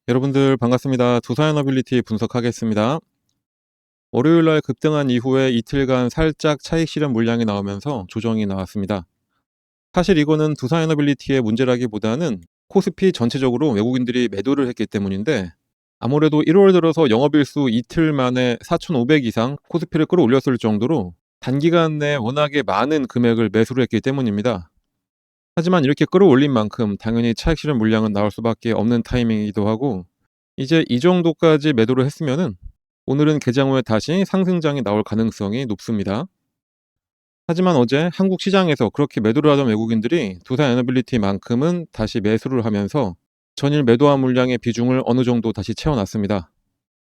여러분들 반갑습니다. 두산에너빌리티 분석하겠습니다. 월요일날 급등한 이후에 이틀간 살짝 차익 실현 물량이 나오면서 조정이 나왔습니다. 사실 이거는 두산에너빌리티의 문제라기보다는 코스피 전체적으로 외국인들이 매도를 했기 때문인데, 아무래도 1월 들어서 영업일수 이틀 만에 4,500 이상 코스피를 끌어올렸을 정도로 단기간 내에 워낙에 많은 금액을 매수를 했기 때문입니다. 하지만 이렇게 끌어올린 만큼 당연히 차익 실현 물량은 나올 수밖에 없는 타이밍이기도 하고, 이제 이 정도까지 매도를 했으면은 오늘은 개장 후에 다시 상승장이 나올 가능성이 높습니다. 하지만 어제 한국 시장에서 그렇게 매도를 하던 외국인들이 두산에너빌리티만큼은 다시 매수를 하면서 전일 매도한 물량의 비중을 어느 정도 다시 채워놨습니다.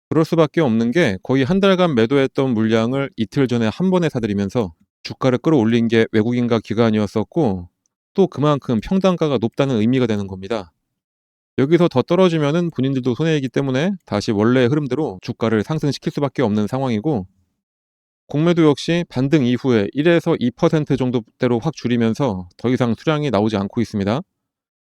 그럴 수밖에 없는 게, 거의 한 달간 매도했던 물량을 이틀 전에 한 번에 사들이면서 주가를 끌어올린 게 외국인과 기관이었었고, 또 그만큼 평단가가 높다는 의미가 되는 겁니다. 여기서 더 떨어지면은 본인들도 손해이기 때문에 다시 원래의 흐름대로 주가를 상승시킬 수밖에 없는 상황이고, 공매도 역시 반등 이후에 1에서 2% 정도대로 확 줄이면서 더 이상 수량이 나오지 않고 있습니다.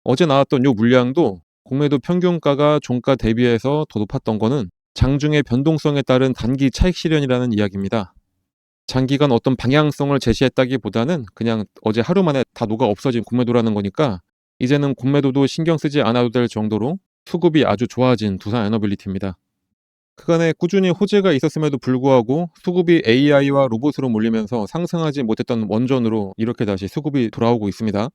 어제 나왔던 요 물량도 공매도 평균가가 종가 대비해서 더 높았던 거는 장중의 변동성에 따른 단기 차익 실현이라는 이야기입니다. 장기간 어떤 방향성을 제시했다기보다는 그냥 어제 하루 만에 다 녹아 없어진 공매도라는 거니까, 이제는 공매도도 신경 쓰지 않아도 될 정도로 수급이 아주 좋아진 두산에너빌리티입니다. 그간에 꾸준히 호재가 있었음에도 불구하고 수급이 AI와 로봇으로 몰리면서 상승하지 못했던 원전으로 이렇게 다시 수급이 돌아오고 있습니다.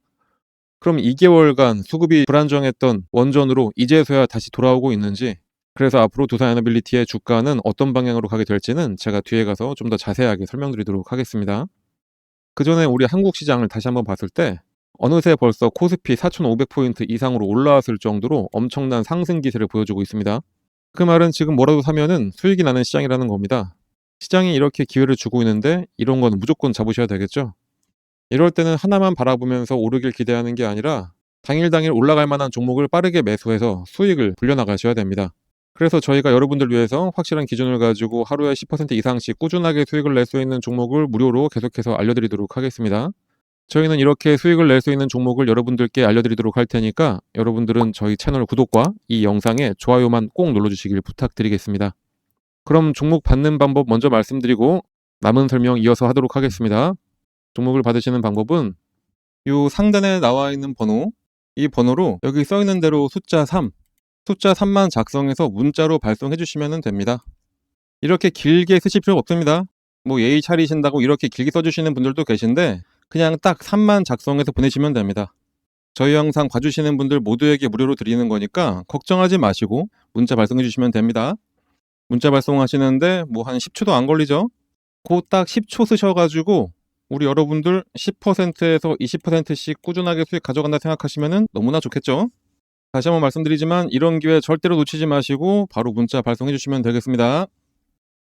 그럼 2개월간 수급이 불안정했던 원전으로 이제서야 다시 돌아오고 있는지, 그래서 앞으로 두산에너빌리티의 주가는 어떤 방향으로 가게 될지는 제가 뒤에 가서 좀 더 자세하게 설명드리도록 하겠습니다. 그 전에 우리 한국 시장을 다시 한번 봤을 때, 어느새 벌써 코스피 4,500포인트 이상으로 올라왔을 정도로 엄청난 상승 기세를 보여주고 있습니다. 그 말은 지금 뭐라도 사면은 수익이 나는 시장이라는 겁니다. 시장이 이렇게 기회를 주고 있는데 이런 건 무조건 잡으셔야 되겠죠. 이럴 때는 하나만 바라보면서 오르길 기대하는 게 아니라 당일 당일 올라갈 만한 종목을 빠르게 매수해서 수익을 불려나가셔야 됩니다. 그래서 저희가 여러분들 위해서 확실한 기준을 가지고 하루에 10% 이상씩 꾸준하게 수익을 낼 수 있는 종목을 무료로 계속해서 알려드리도록 하겠습니다. 저희는 이렇게 수익을 낼 수 있는 종목을 여러분들께 알려드리도록 할 테니까, 여러분들은 저희 채널 구독과 이 영상에 좋아요만 꼭 눌러주시길 부탁드리겠습니다. 그럼 종목 받는 방법 먼저 말씀드리고 남은 설명 이어서 하도록 하겠습니다. 종목을 받으시는 방법은 이 상단에 나와 있는 번호, 이 번호로 여기 써 있는 대로 숫자 3만 작성해서 문자로 발송해 주시면 됩니다. 이렇게 길게 쓰실 필요 없습니다. 뭐 예의 차리신다고 이렇게 길게 써주시는 분들도 계신데, 그냥 딱 3만 작성해서 보내시면 됩니다. 저희 영상 봐주시는 분들 모두에게 무료로 드리는 거니까 걱정하지 마시고 문자 발송해 주시면 됩니다. 문자 발송하시는데 뭐 한 10초도 안 걸리죠? 그 딱 10초 쓰셔가지고 우리 여러분들 10%에서 20%씩 꾸준하게 수익 가져간다 생각하시면 너무나 좋겠죠? 다시 한번 말씀드리지만 이런 기회 절대로 놓치지 마시고 바로 문자 발송해 주시면 되겠습니다.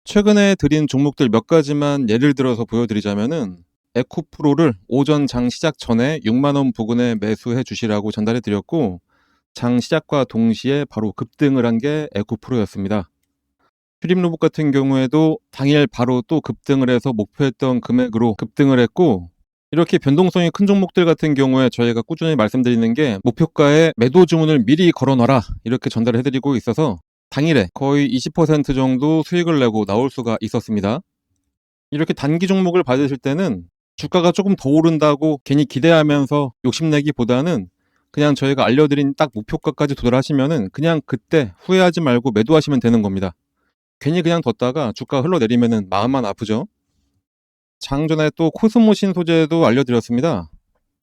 최근에 드린 종목들 몇 가지만 예를 들어서 보여드리자면은, 에코프로를 오전 장 시작 전에 6만원 부근에 매수해 주시라고 전달해 드렸고, 장 시작과 동시에 바로 급등을 한 게 에코프로였습니다. 휴림로봇 같은 경우에도 당일 바로 또 급등을 해서 목표했던 금액으로 급등을 했고, 이렇게 변동성이 큰 종목들 같은 경우에 저희가 꾸준히 말씀드리는 게, 목표가에 매도 주문을 미리 걸어놔라 이렇게 전달을 해드리고 있어서 당일에 거의 20% 정도 수익을 내고 나올 수가 있었습니다. 이렇게 단기 종목을 받으실 때는 주가가 조금 더 오른다고 괜히 기대하면서 욕심내기보다는 그냥 저희가 알려드린 딱 목표가까지 도달하시면은 그냥 그때 후회하지 말고 매도하시면 되는 겁니다. 괜히 그냥 뒀다가 주가 흘러내리면은 마음만 아프죠. 장전에 또 코스모 신소재도 알려드렸습니다.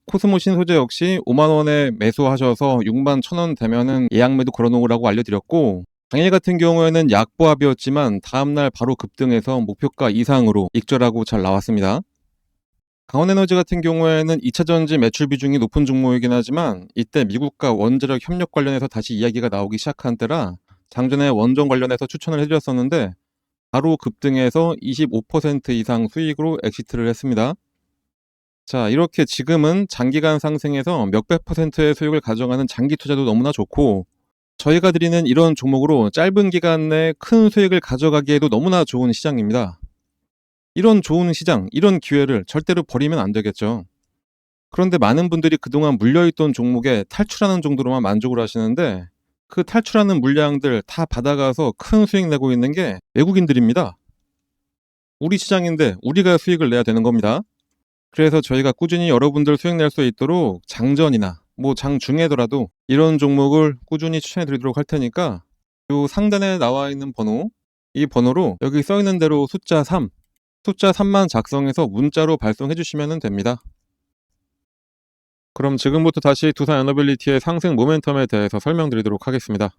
코스모 신소재 역시 5만원에 매수하셔서 6만 1,000원 되면은 예약 매도 걸어놓으라고 알려드렸고, 당일 같은 경우에는 약보합이었지만 다음날 바로 급등해서 목표가 이상으로 익절하고 잘 나왔습니다. 강원에너지 같은 경우에는 2차전지 매출 비중이 높은 종목이긴 하지만, 이때 미국과 원자력 협력 관련해서 다시 이야기가 나오기 시작한 때라 장전에 원전 관련해서 추천을 해드렸었는데, 바로 급등해서 25% 이상 수익으로 엑시트를 했습니다. 자, 이렇게 지금은 장기간 상승해서 몇백 %의 수익을 가져가는 장기 투자도 너무나 좋고, 저희가 드리는 이런 종목으로 짧은 기간 내에 큰 수익을 가져가기에도 너무나 좋은 시장입니다. 이런 좋은 시장, 이런 기회를 절대로 버리면 안 되겠죠. 그런데 많은 분들이 그동안 물려있던 종목에 탈출하는 정도로만 만족을 하시는데, 그 탈출하는 물량들 다 받아가서 큰 수익 내고 있는 게 외국인들입니다. 우리 시장인데 우리가 수익을 내야 되는 겁니다. 그래서 저희가 꾸준히 여러분들 수익 낼 수 있도록 장전이나 뭐 장중에더라도 이런 종목을 꾸준히 추천해 드리도록 할 테니까 요 상단에 나와 있는 번호, 이 번호로 여기 써 있는 대로 숫자 3만 작성해서 문자로 발송해 주시면 됩니다. 그럼 지금부터 다시 두산에너빌리티의 상승 모멘텀에 대해서 설명드리도록 하겠습니다.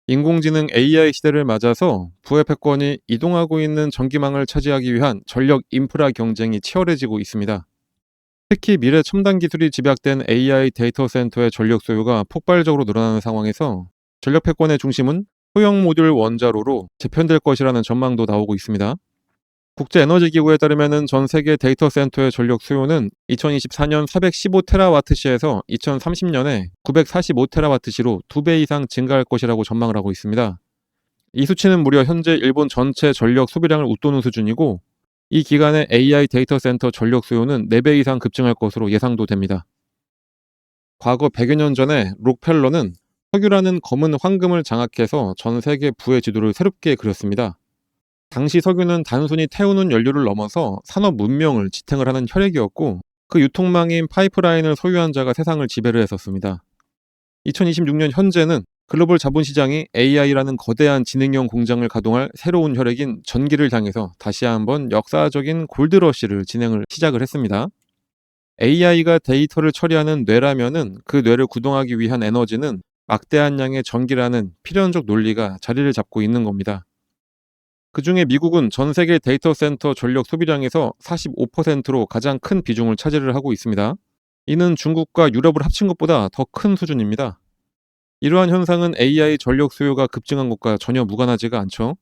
인공지능 AI 시대를 맞아서 부의 패권이 이동하고 있는 전기망을 차지하기 위한 전력 인프라 경쟁이 치열해지고 있습니다. 특히 미래 첨단 기술이 집약된 AI 데이터 센터의 전력 소요가 폭발적으로 늘어나는 상황에서 전력 패권의 중심은 소형 모듈 원자로로 재편될 것이라는 전망도 나오고 있습니다. 국제에너지기구에 따르면 전 세계 데이터 센터의 전력 수요는 2024년 415테라와트시에서 2030년에 945테라와트시로 2배 이상 증가할 것이라고 전망을 하고 있습니다. 이 수치는 무려 현재 일본 전체 전력 소비량을 웃도는 수준이고, 이 기간에 AI 데이터 센터 전력 수요는 4배 이상 급증할 것으로 예상도 됩니다. 과거 100여 년 전에 록펠러는 석유라는 검은 황금을 장악해서 전 세계 부의 지도를 새롭게 그렸습니다. 당시 석유는 단순히 태우는 연료를 넘어서 산업 문명을 지탱을 하는 혈액이었고, 그 유통망인 파이프라인을 소유한 자가 세상을 지배를 했었습니다. 2026년 현재는 글로벌 자본시장이 AI라는 거대한 지능형 공장을 가동할 새로운 혈액인 전기를 향해서 다시 한번 역사적인 골드러시를 시작을 했습니다. AI가 데이터를 처리하는 뇌라면은 그 뇌를 구동하기 위한 에너지는 막대한 양의 전기라는 필연적 논리가 자리를 잡고 있는 겁니다. 그 중에 미국은 전 세계 데이터 센터 전력 소비량에서 45%로 가장 큰 비중을 차지를 하고 있습니다. 이는 중국과 유럽을 합친 것보다 더 큰 수준입니다. 이러한 현상은 AI 전력 수요가 급증한 것과 전혀 무관하지가 않죠.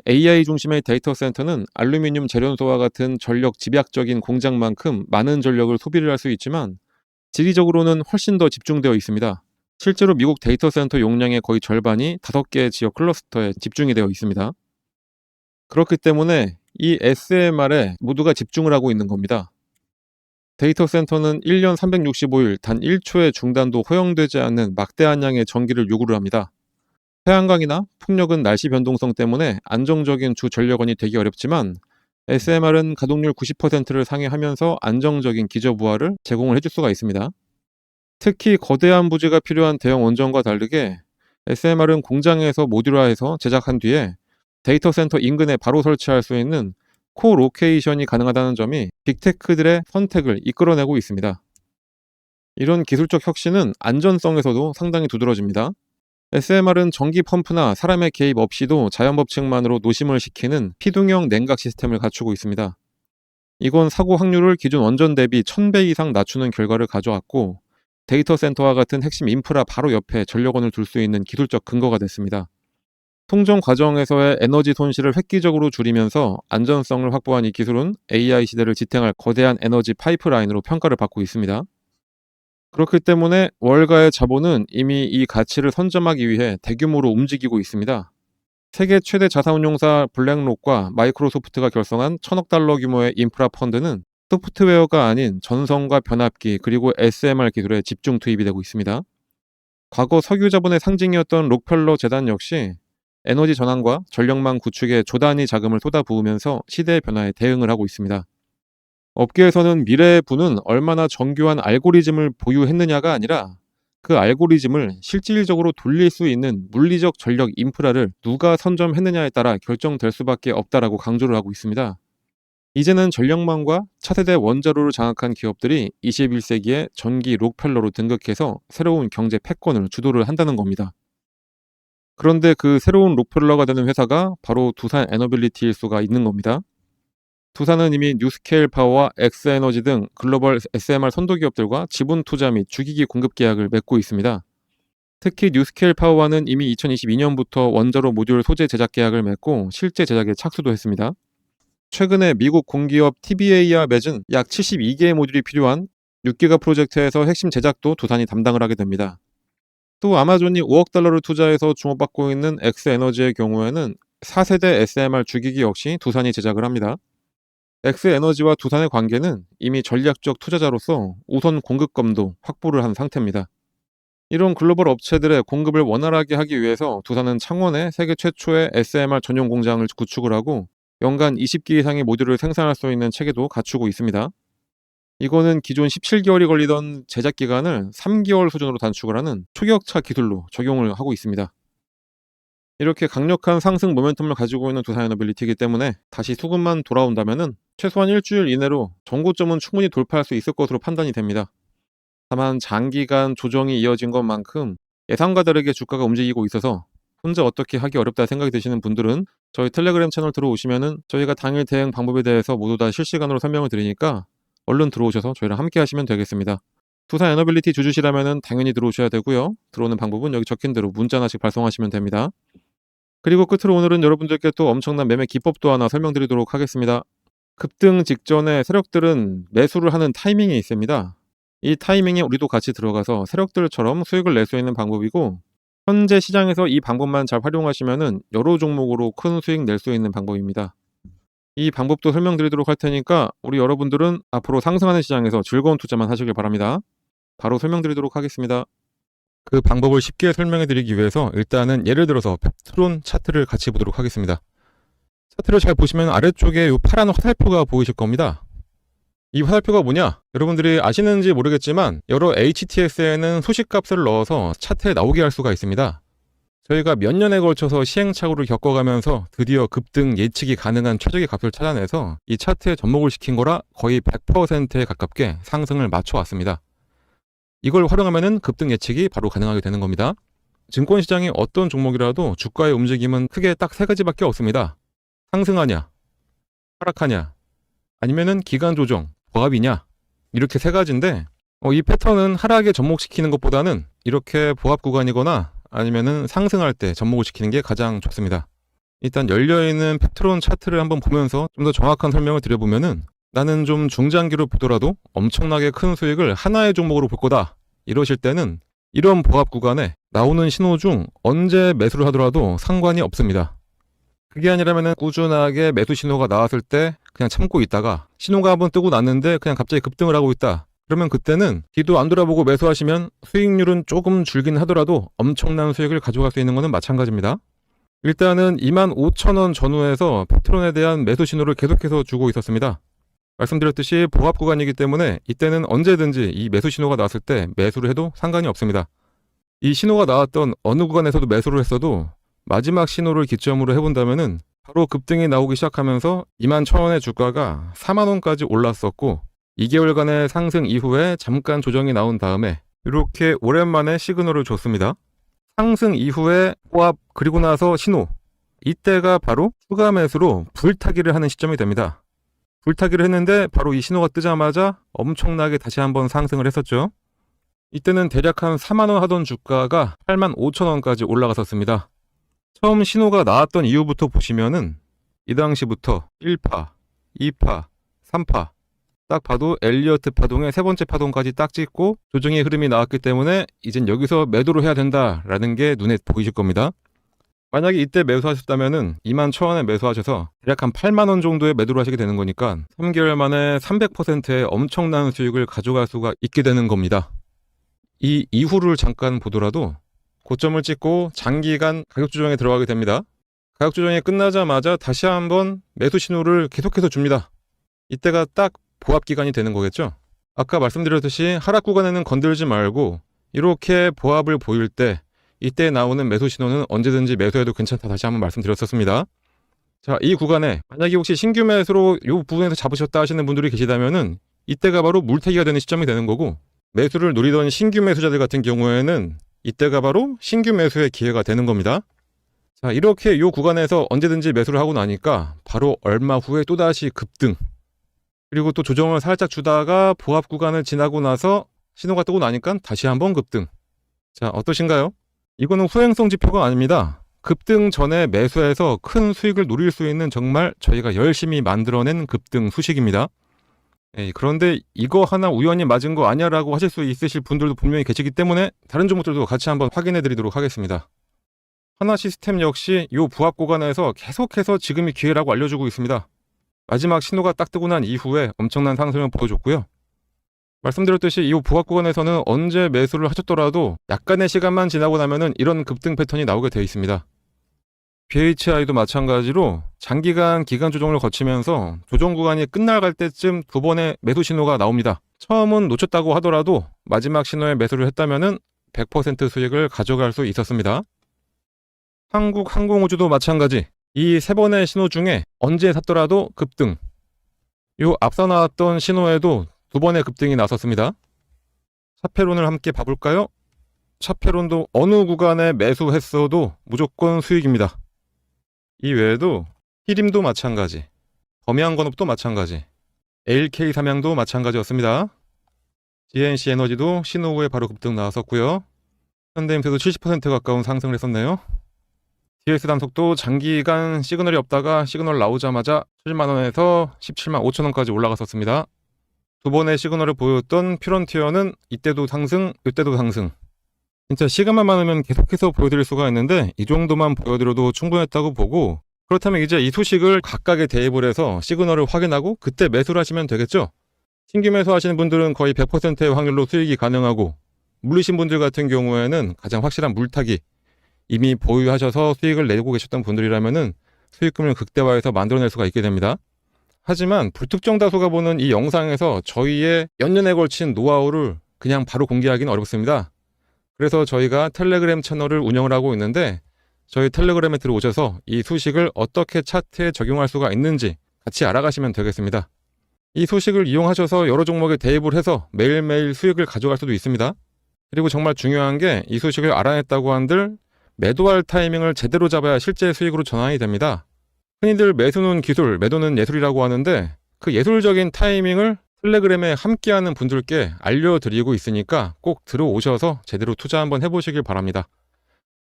AI 중심의 데이터 센터는 알루미늄 재련소와 같은 전력 집약적인 공장만큼 많은 전력을 소비를 할 수 있지만 지리적으로는 훨씬 더 집중되어 있습니다. 실제로 미국 데이터 센터 용량의 거의 절반이 5개의 지역 클러스터에 집중이 되어 있습니다. 그렇기 때문에 이 SMR에 모두가 집중을 하고 있는 겁니다. 데이터 센터는 1년 365일 단 1초의 중단도 허용되지 않는 막대한 양의 전기를 요구를 합니다. 태양광이나 풍력은 날씨 변동성 때문에 안정적인 주 전력원이 되기 어렵지만 SMR은 가동률 90%를 상회하면서 안정적인 기저부하를 제공을 해줄 수가 있습니다. 특히 거대한 부지가 필요한 대형 원전과 다르게 SMR은 공장에서 모듈화해서 제작한 뒤에 데이터 센터 인근에 바로 설치할 수 있는 코로케이션이 가능하다는 점이 빅테크들의 선택을 이끌어내고 있습니다. 이런 기술적 혁신은 안전성에서도 상당히 두드러집니다. SMR은 전기 펌프나 사람의 개입 없이도 자연 법칙만으로 노심을 시키는 피동형 냉각 시스템을 갖추고 있습니다. 이건 사고 확률을 기존 원전 대비 1000배 이상 낮추는 결과를 가져왔고, 데이터 센터와 같은 핵심 인프라 바로 옆에 전력원을 둘 수 있는 기술적 근거가 됐습니다. 통정 과정에서의 에너지 손실을 획기적으로 줄이면서 안전성을 확보한 이 기술은 AI 시대를 지탱할 거대한 에너지 파이프라인으로 평가를 받고 있습니다. 그렇기 때문에 월가의 자본은 이미 이 가치를 선점하기 위해 대규모로 움직이고 있습니다. 세계 최대 자산운용사 블랙록과 마이크로소프트가 결성한 1000억 달러 규모의 인프라 펀드는 소프트웨어가 아닌 전선과 변압기 그리고 SMR 기술에 집중 투입이 되고 있습니다. 과거 석유 자본의 상징이었던 록펠러 재단 역시 에너지 전환과 전력망 구축에 조단위 자금을 쏟아부으면서 시대의 변화에 대응을 하고 있습니다. 업계에서는 미래의 부는 얼마나 정교한 알고리즘을 보유했느냐가 아니라 그 알고리즘을 실질적으로 돌릴 수 있는 물리적 전력 인프라를 누가 선점했느냐에 따라 결정될 수밖에 없다라고 강조를 하고 있습니다. 이제는 전력망과 차세대 원자로를 장악한 기업들이 21세기의 전기 록펠러로 등극해서 새로운 경제 패권을 주도를 한다는 겁니다. 그런데 그 새로운 록펠러가 되는 회사가 바로 두산에너빌리티일 수가 있는 겁니다. 두산은 이미 뉴스케일 파워와 엑스에너지 등 글로벌 SMR 선도기업들과 지분 투자 및 주기기 공급 계약을 맺고 있습니다. 특히 뉴스케일 파워와는 이미 2022년부터 원자로 모듈 소재 제작 계약을 맺고 실제 제작에 착수도 했습니다. 최근에 미국 공기업 TBA와 맺은 약 72개의 모듈이 필요한 6기가 프로젝트에서 핵심 제작도 두산이 담당을 하게 됩니다. 또 아마존이 5억 달러를 투자해서 주목받고 있는 엑스에너지의 경우에는 4세대 SMR 주기기 역시 두산이 제작을 합니다. 엑스에너지와 두산의 관계는 이미 전략적 투자자로서 우선 공급권도 확보를 한 상태입니다. 이런 글로벌 업체들의 공급을 원활하게 하기 위해서 두산은 창원에 세계 최초의 SMR 전용 공장을 구축을 하고 연간 20기 이상의 모듈을 생산할 수 있는 체계도 갖추고 있습니다. 이거는 기존 17개월이 걸리던 제작 기간을 3개월 수준으로 단축을 하는 초격차 기술로 적용을 하고 있습니다. 이렇게 강력한 상승 모멘텀을 가지고 있는 두산에너빌리티이기 때문에 다시 수급만 돌아온다면은 최소한 일주일 이내로 전고점은 충분히 돌파할 수 있을 것으로 판단이 됩니다. 다만 장기간 조정이 이어진 것만큼 예상과 다르게 주가가 움직이고 있어서 혼자 어떻게 하기 어렵다 생각이 드시는 분들은 저희 텔레그램 채널 들어오시면은 저희가 당일 대응 방법에 대해서 모두 다 실시간으로 설명을 드리니까 얼른 들어오셔서 저희랑 함께 하시면 되겠습니다. 두산 에너빌리티 주주시라면은 당연히 들어오셔야 되고요. 들어오는 방법은 여기 적힌 대로 문자 하나씩 발송하시면 됩니다. 그리고 끝으로 오늘은 여러분들께 또 엄청난 매매 기법도 하나 설명드리도록 하겠습니다. 급등 직전에 세력들은 매수를 하는 타이밍이 있습니다. 이 타이밍에 우리도 같이 들어가서 세력들처럼 수익을 낼 수 있는 방법이고 현재 시장에서 이 방법만 잘 활용하시면은 여러 종목으로 큰 수익 낼 수 있는 방법입니다. 이 방법도 설명드리도록 할 테니까 우리 여러분들은 앞으로 상승하는 시장에서 즐거운 투자만 하시길 바랍니다. 바로 설명드리도록 하겠습니다. 그 방법을 쉽게 설명해 드리기 위해서 일단은 예를 들어서 펩트론 차트를 같이 보도록 하겠습니다. 차트를 잘 보시면 아래쪽에 이 파란 화살표가 보이실 겁니다. 이 화살표가 뭐냐? 여러분들이 아시는지 모르겠지만 여러 HTS에는 소식값을 넣어서 차트에 나오게 할 수가 있습니다. 저희가 몇 년에 걸쳐서 시행착오를 겪어가면서 드디어 급등 예측이 가능한 최적의 값을 찾아내서 이 차트에 접목을 시킨 거라 거의 100%에 가깝게 상승을 맞춰왔습니다. 이걸 활용하면 급등 예측이 바로 가능하게 되는 겁니다. 증권시장의 어떤 종목이라도 주가의 움직임은 크게 딱 세 가지밖에 없습니다. 상승하냐, 하락하냐, 아니면은 기간 조정, 보합이냐, 이렇게 세 가지인데 이 패턴은 하락에 접목시키는 것보다는 이렇게 보합 구간이거나 아니면은 상승할 때 접목을 시키는 게 가장 좋습니다. 일단 열려있는 펩트론 차트를 한번 보면서 좀 더 정확한 설명을 드려보면은 나는 좀 중장기로 보더라도 엄청나게 큰 수익을 하나의 종목으로 볼 거다 이러실 때는 이런 보합 구간에 나오는 신호 중 언제 매수를 하더라도 상관이 없습니다. 그게 아니라면 꾸준하게 매수 신호가 나왔을 때 그냥 참고 있다가 신호가 한번 뜨고 났는데 그냥 갑자기 급등을 하고 있다. 그러면 그때는 뒤도 안 돌아보고 매수하시면 수익률은 조금 줄긴 하더라도 엄청난 수익을 가져갈 수 있는 것은 마찬가지입니다. 일단은 25,000원 전후에서 펩트론에 대한 매수 신호를 계속해서 주고 있었습니다. 말씀드렸듯이 보합 구간이기 때문에 이때는 언제든지 이 매수 신호가 나왔을 때 매수를 해도 상관이 없습니다. 이 신호가 나왔던 어느 구간에서도 매수를 했어도 마지막 신호를 기점으로 해본다면은 바로 급등이 나오기 시작하면서 21,000원의 주가가 40,000원까지 올랐었고 2개월간의 상승 이후에 잠깐 조정이 나온 다음에 이렇게 오랜만에 시그널을 줬습니다. 상승 이후에 보합 그리고 나서 신호, 이때가 바로 추가 매수로 불타기를 하는 시점이 됩니다. 불타기를 했는데 바로 이 신호가 뜨자마자 엄청나게 다시 한번 상승을 했었죠. 이때는 대략 한 40,000원 하던 주가가 85,000원까지 올라갔었습니다. 처음 신호가 나왔던 이후부터 보시면은 이 당시부터 1파, 2파, 3파 딱 봐도 엘리어트 파동의 세 번째 파동까지 딱 찍고 조정의 흐름이 나왔기 때문에 이젠 여기서 매도를 해야 된다라는 게 눈에 보이실 겁니다. 만약에 이때 매수하셨다면은 21,000원에 매수하셔서 대략 한 80,000원 정도의 매도를 하시게 되는 거니까 3개월 만에 300%의 엄청난 수익을 가져갈 수가 있게 되는 겁니다. 이 이후를 잠깐 보더라도 고점을 찍고 장기간 가격 조정에 들어가게 됩니다. 가격 조정이 끝나자마자 다시 한번 매수 신호를 계속해서 줍니다. 이때가 딱 보합 기간이 되는 거겠죠. 아까 말씀드렸듯이 하락 구간에는 건들지 말고 이렇게 보합을 보일 때 이때 나오는 매수 신호는 언제든지 매수해도 괜찮다 다시 한번 말씀드렸었습니다. 자, 이 구간에 만약에 혹시 신규 매수로 이 부분에서 잡으셨다 하시는 분들이 계시다면은 이때가 바로 물타기가 되는 시점이 되는 거고 매수를 노리던 신규 매수자들 같은 경우에는 이때가 바로 신규 매수의 기회가 되는 겁니다. 자, 이렇게 이 구간에서 언제든지 매수를 하고 나니까 바로 얼마 후에 또다시 급등, 그리고 또 조정을 살짝 주다가 보합 구간을 지나고 나서 신호가 뜨고 나니까 다시 한번 급등. 자, 어떠신가요? 이거는 후행성 지표가 아닙니다. 급등 전에 매수해서 큰 수익을 노릴 수 있는 정말 저희가 열심히 만들어낸 급등 수식입니다. 그런데 이거 하나 우연히 맞은 거 아니야 라고 하실 수 있으실 분들도 분명히 계시기 때문에 다른 종목들도 같이 한번 확인해 드리도록 하겠습니다. 하나시스템 역시 이 부합 구간에서 계속해서 지금이 기회라고 알려주고 있습니다. 마지막 신호가 딱 뜨고 난 이후에 엄청난 상승을 보여줬고요. 말씀드렸듯이 이 부각 구간에서는 언제 매수를 하셨더라도 약간의 시간만 지나고 나면은 이런 급등 패턴이 나오게 되어 있습니다. BHI도 마찬가지로 장기간 기간 조정을 거치면서 조정 구간이 끝나갈 때쯤 두 번의 매수 신호가 나옵니다. 처음은 놓쳤다고 하더라도 마지막 신호에 매수를 했다면은 100% 수익을 가져갈 수 있었습니다. 한국항공우주도 마찬가지. 이 세 번의 신호 중에 언제 샀더라도 급등. 요 앞서 나왔던 신호에도 두 번의 급등이 나섰습니다. 차페론을 함께 봐볼까요? 차페론도 어느 구간에 매수했어도 무조건 수익입니다. 이 외에도 히림도 마찬가지, 범양건업도 마찬가지, LK 삼양도 마찬가지였습니다. GNC 에너지도 신호 후에 바로 급등 나왔었고요. 현대임수도 70% 가까운 상승을 했었네요. DS 단속도 장기간 시그널이 없다가 시그널 나오자마자 7만원에서 17만 5천원까지 올라갔었습니다. 두 번의 시그널을 보였던 퓨런티어는 이때도 상승, 이때도 상승. 진짜 시간만 많으면 계속해서 보여드릴 수가 있는데 이 정도만 보여드려도 충분했다고 보고, 그렇다면 이제 이 소식을 각각에 대입을 해서 시그널을 확인하고 그때 매수를 하시면 되겠죠. 신규 매수 하시는 분들은 거의 100%의 확률로 수익이 가능하고, 물리신 분들 같은 경우에는 가장 확실한 물타기, 이미 보유하셔서 수익을 내고 계셨던 분들이라면은 수익금을 극대화해서 만들어낼 수가 있게 됩니다. 하지만 불특정 다수가 보는 이 영상에서 저희의 연년에 걸친 노하우를 그냥 바로 공개하기는 어렵습니다. 그래서 저희가 텔레그램 채널을 운영을 하고 있는데, 저희 텔레그램에 들어오셔서 이 소식을 어떻게 차트에 적용할 수가 있는지 같이 알아가시면 되겠습니다. 이 소식을 이용하셔서 여러 종목에 대입을 해서 매일매일 수익을 가져갈 수도 있습니다. 그리고 정말 중요한 게 이 소식을 알아냈다고 한들 매도할 타이밍을 제대로 잡아야 실제 수익으로 전환이 됩니다. 흔히들 매수는 기술, 매도는 예술이라고 하는데 그 예술적인 타이밍을 텔레그램에 함께하는 분들께 알려드리고 있으니까 꼭 들어오셔서 제대로 투자 한번 해보시길 바랍니다.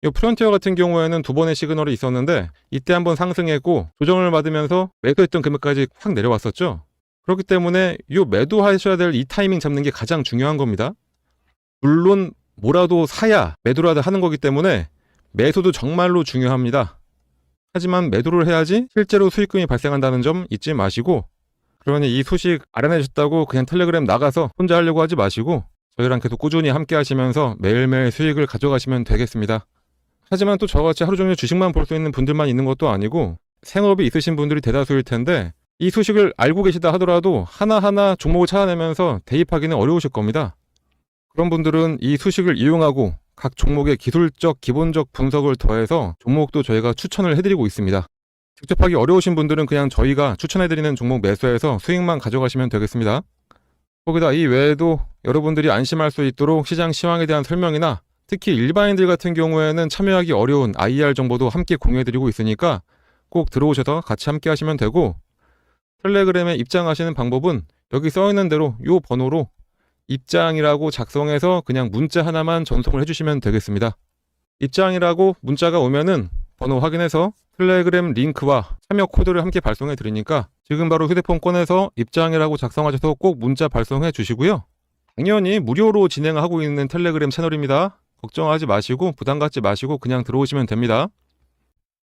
이 프론티어 같은 경우에는 두 번의 시그널이 있었는데 이때 한번 상승했고 조정을 받으면서 매도했던 금액까지 확 내려왔었죠. 그렇기 때문에 이 매도하셔야 될 이 타이밍 잡는 게 가장 중요한 겁니다. 물론 뭐라도 사야 매도라도 하는 거기 때문에 매수도 정말로 중요합니다. 하지만 매도를 해야지 실제로 수익금이 발생한다는 점 잊지 마시고, 그러니 이 소식 알아내셨다고 그냥 텔레그램 나가서 혼자 하려고 하지 마시고 저희랑 계속 꾸준히 함께 하시면서 매일매일 수익을 가져가시면 되겠습니다. 하지만 또 저같이 하루 종일 주식만 볼 수 있는 분들만 있는 것도 아니고 생업이 있으신 분들이 대다수일 텐데 이 소식을 알고 계시다 하더라도 하나하나 종목을 찾아내면서 대입하기는 어려우실 겁니다. 그런 분들은 이 소식을 이용하고 각 종목의 기술적, 기본적 분석을 더해서 종목도 저희가 추천을 해드리고 있습니다. 직접 하기 어려우신 분들은 그냥 저희가 추천해드리는 종목 매수해서 수익만 가져가시면 되겠습니다. 거기다 이 외에도 여러분들이 안심할 수 있도록 시장 시황에 대한 설명이나 특히 일반인들 같은 경우에는 참여하기 어려운 IR 정보도 함께 공유해드리고 있으니까 꼭 들어오셔서 같이 함께 하시면 되고, 텔레그램에 입장하시는 방법은 여기 써있는 대로 이 번호로 입장이라고 작성해서 그냥 문자 하나만 전송을 해주시면 되겠습니다. 입장이라고 문자가 오면은 번호 확인해서 텔레그램 링크와 참여 코드를 함께 발송해 드리니까 지금 바로 휴대폰 꺼내서 입장이라고 작성하셔서 꼭 문자 발송해 주시고요. 당연히 무료로 진행하고 있는 텔레그램 채널입니다. 걱정하지 마시고 부담 갖지 마시고 그냥 들어오시면 됩니다.